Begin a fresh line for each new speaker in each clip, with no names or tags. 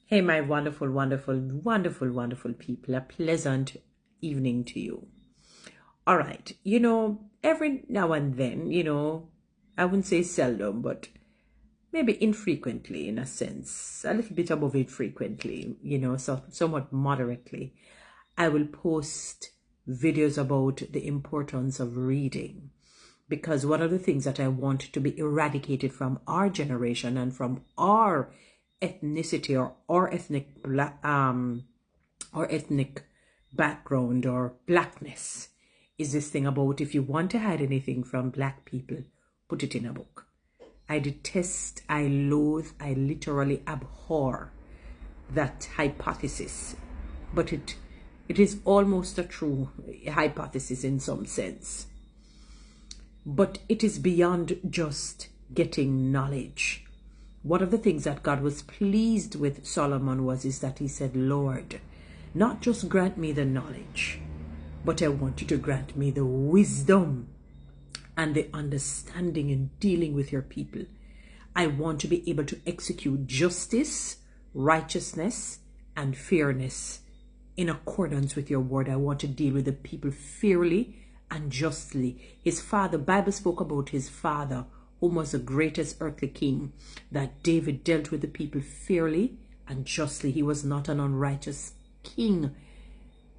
Hey, my wonderful, wonderful, wonderful, wonderful people. A pleasant evening to you. All right. Every now and then, I wouldn't say seldom, but maybe infrequently in a sense, a little bit above infrequently, so somewhat moderately, I will post videos about the importance of reading. Because one of the things that I want to be eradicated from our generation and from our ethnicity or ethnic background or blackness is this thing about if you want to hide anything from black people, put it in a book. I detest, I loathe, I literally abhor that hypothesis, but it is almost a true hypothesis in some sense. But it is beyond just getting knowledge. One of the things that God was pleased with Solomon is that he said, Lord, not just grant me the knowledge, but I want you to grant me the wisdom and the understanding in dealing with your people. I want to be able to execute justice, righteousness, and fairness in accordance with your word. I want to deal with the people fairly and justly. His father, Bible spoke about his father, whom was the greatest earthly king, that David dealt with the people fairly and justly. He was not an unrighteous king.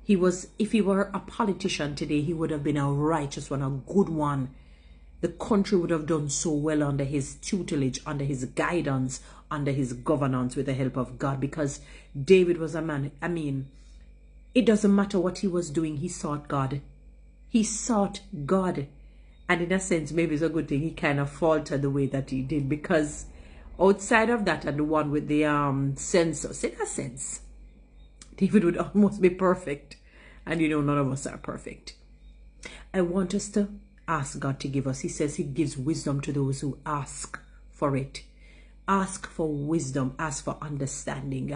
If he were a politician today, he would have been a righteous one, a good one. The country would have done so well under his tutelage, under his guidance, under his governance with the help of God, because David was a man. It doesn't matter what he was doing, he sought God. He sought God. And in a sense, maybe it's a good thing he kind of faltered the way that he did, because outside of that and the one with the census, in a sense, David would almost be perfect. And none of us are perfect. I want us to ask God to give us. He says he gives wisdom to those who ask for it. Ask for wisdom. Ask for understanding.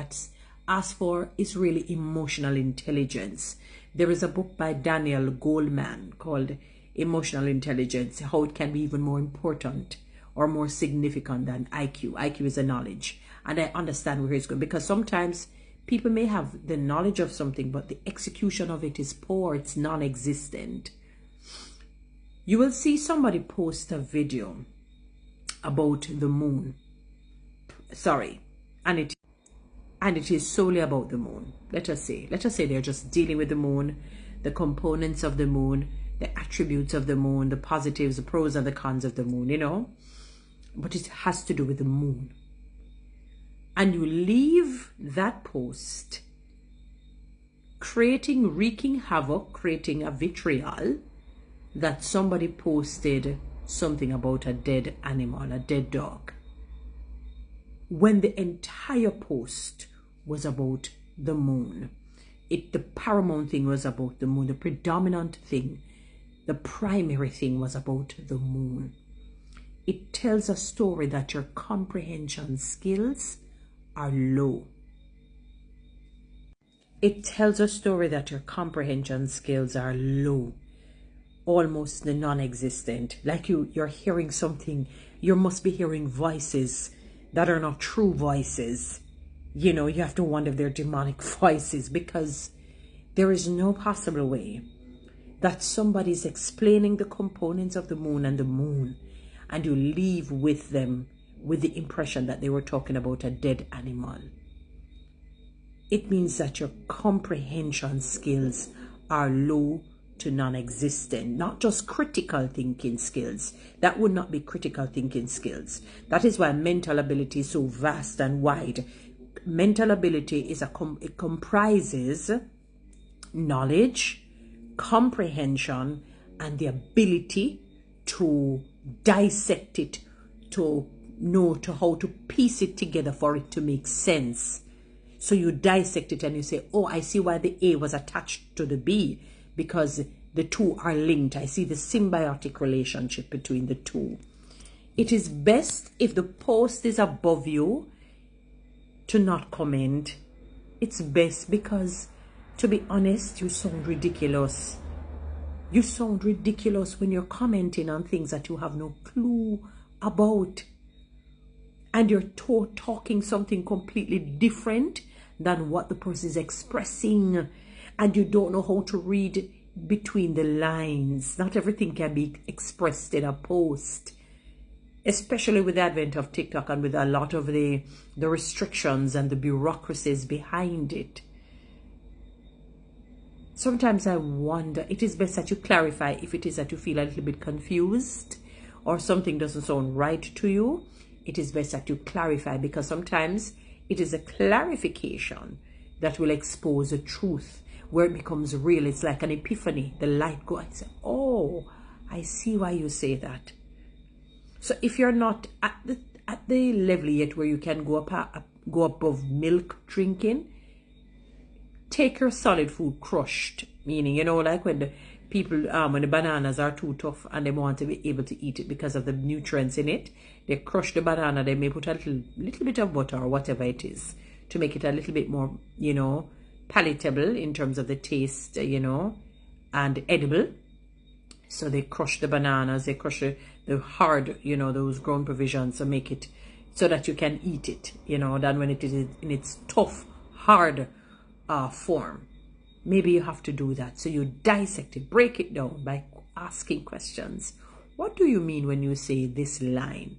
Ask for is really emotional intelligence. There is a book by Daniel Goleman called Emotional Intelligence, how it can be even more important or more significant than IQ. IQ is a knowledge. And I understand where he's going, because sometimes people may have the knowledge of something, but the execution of it is poor. It's non-existent. You will see somebody post a video about the moon. Sorry. And it is solely about the moon. Let us say they're just dealing with the moon, the components of the moon, the attributes of the moon, the positives, the pros and the cons of the moon, But it has to do with the moon. And you leave that post wreaking havoc, creating a vitriol, that somebody posted something about a dead animal, a dead dog, when the entire post was about the moon. The paramount thing was about the moon. The predominant thing, the primary thing was about the moon. It tells a story that your comprehension skills are low. It tells a story that your comprehension skills are low, almost non-existent. Like you're hearing something, you must be hearing voices that are not true voices. You have to wonder if they're demonic voices, because there is no possible way that somebody's explaining the components of the moon and you leave with them with the impression that they were talking about a dead animal. It means that your comprehension skills are low to non-existent, not just critical thinking skills. That would not be critical thinking skills. That is why mental ability is so vast and wide. Mental ability it comprises knowledge, comprehension, and the ability to dissect it, to know how to piece it together for it to make sense. So you dissect it and you say, oh, I see why the A was attached to the B, because the two are linked. I see the symbiotic relationship between the two. It is best if the post is above you to not comment. It's best, because, to be honest, you sound ridiculous. You sound ridiculous when you're commenting on things that you have no clue about. and you're talking something completely different than what the person is expressing, and you don't know how to read between the lines. Not everything can be expressed in a post, especially with the advent of TikTok and with a lot of the restrictions and the bureaucracies behind it. Sometimes I wonder, it is best that you clarify if it is that you feel a little bit confused or something doesn't sound right to you. It is best that you clarify, because sometimes it is a clarification that will expose the truth, where it becomes real. It's like an epiphany. The light goes, I say, oh, I see why you say that. So if you're not at the level yet where you can go above milk drinking, take your solid food crushed, meaning, you know, like when the people, when the bananas are too tough and they want to be able to eat it because of the nutrients in it, they crush the banana, they may put a little bit of butter or whatever it is to make it a little bit more, you know, palatable in terms of the taste, you know, and edible. So they crush the bananas, they crush the hard, you know, those grown provisions to make it so that you can eat it, you know, than when it is in its tough, hard form. Maybe you have to do that. So you dissect it, break it down by asking questions. What do you mean when you say this line?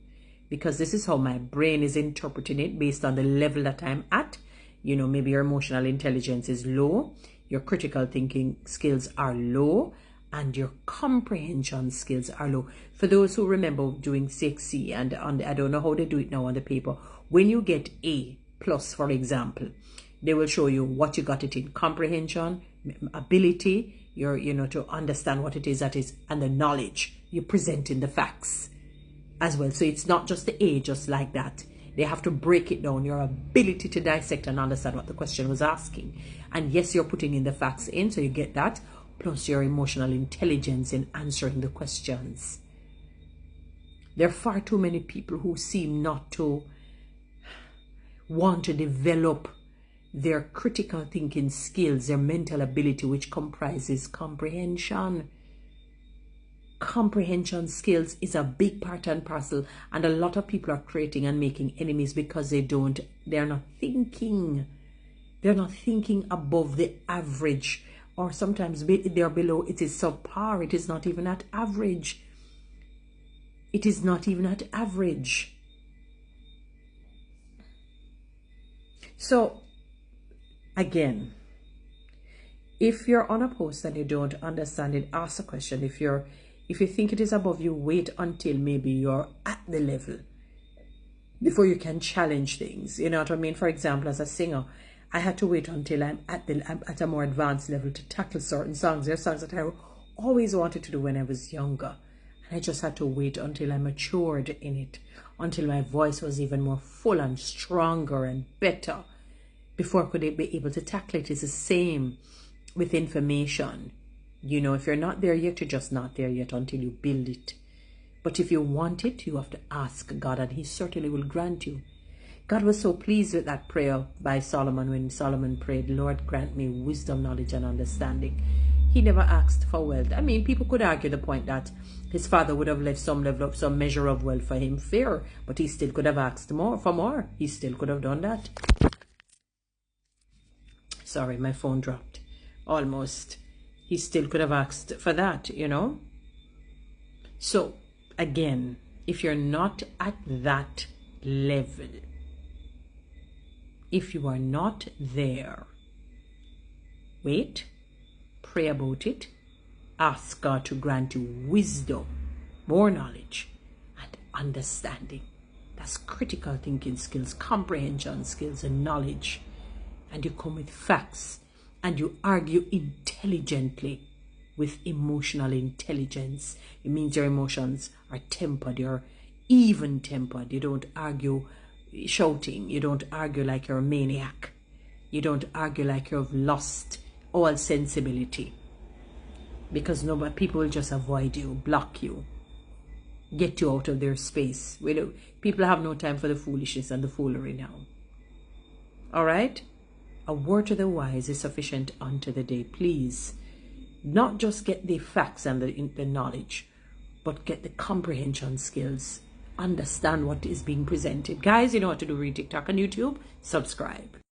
Because this is how my brain is interpreting it based on the level that I'm at. You know, maybe your emotional intelligence is low, your critical thinking skills are low, and your comprehension skills are low. For those who remember doing CXC, and I don't know how they do it now on the paper, when you get A plus, for example, they will show you what you got it in: comprehension, ability, your, you know, to understand what it is that is, and the knowledge. You present in the facts as well. So it's not just the A, just like that. They have to break it down, your ability to dissect and understand what the question was asking. And yes, you're putting in the facts in, so you get that, plus your emotional intelligence in answering the questions. There are far too many people who seem not to want to develop their critical thinking skills, their mental ability, which comprises comprehension. Comprehension skills is a big part and parcel, and a lot of people are creating and making enemies because they're not thinking above the average, or sometimes they're below. It is subpar. It is not even at average. It is not even at average. So again, if you're on a post and you don't understand it, ask a question. If you think it is above you, wait until maybe you're at the level before you can challenge things. You know what I mean? For example, as a singer, I had to wait until I'm at a more advanced level to tackle certain songs. There are songs that I always wanted to do when I was younger. And I just had to wait until I matured in it, until my voice was even more full and stronger and better before I could be able to tackle it. It's the same with information. You know, if you're not there yet, you're just not there yet until you build it. But if you want it, you have to ask God, and He certainly will grant you. God was so pleased with that prayer by Solomon when Solomon prayed, Lord, grant me wisdom, knowledge, and understanding. He never asked for wealth. I mean, people could argue the point that his father would have left some measure of wealth for him, fair, but he still could have asked for more. He still could have done that. Sorry, my phone dropped. Almost. He still could have asked for that, you know. So, again, if you're not at that level, if you are not there, wait, pray about it, ask God to grant you wisdom, more knowledge, and understanding. That's critical thinking skills, comprehension skills, and knowledge. And you come with facts, and you argue intelligently with emotional intelligence. It means your emotions are tempered, you're even-tempered. You don't argue shouting. You don't argue like you're a maniac. You don't argue like you've lost all sensibility, because people will just avoid you, block you, get you out of their space. People have no time for the foolishness and the foolery now. All right? A word to the wise is sufficient unto the day. Please, not just get the facts and the knowledge, but get the comprehension skills, understand what is being presented. Guys, you know what to do. Read TikTok and YouTube. Subscribe.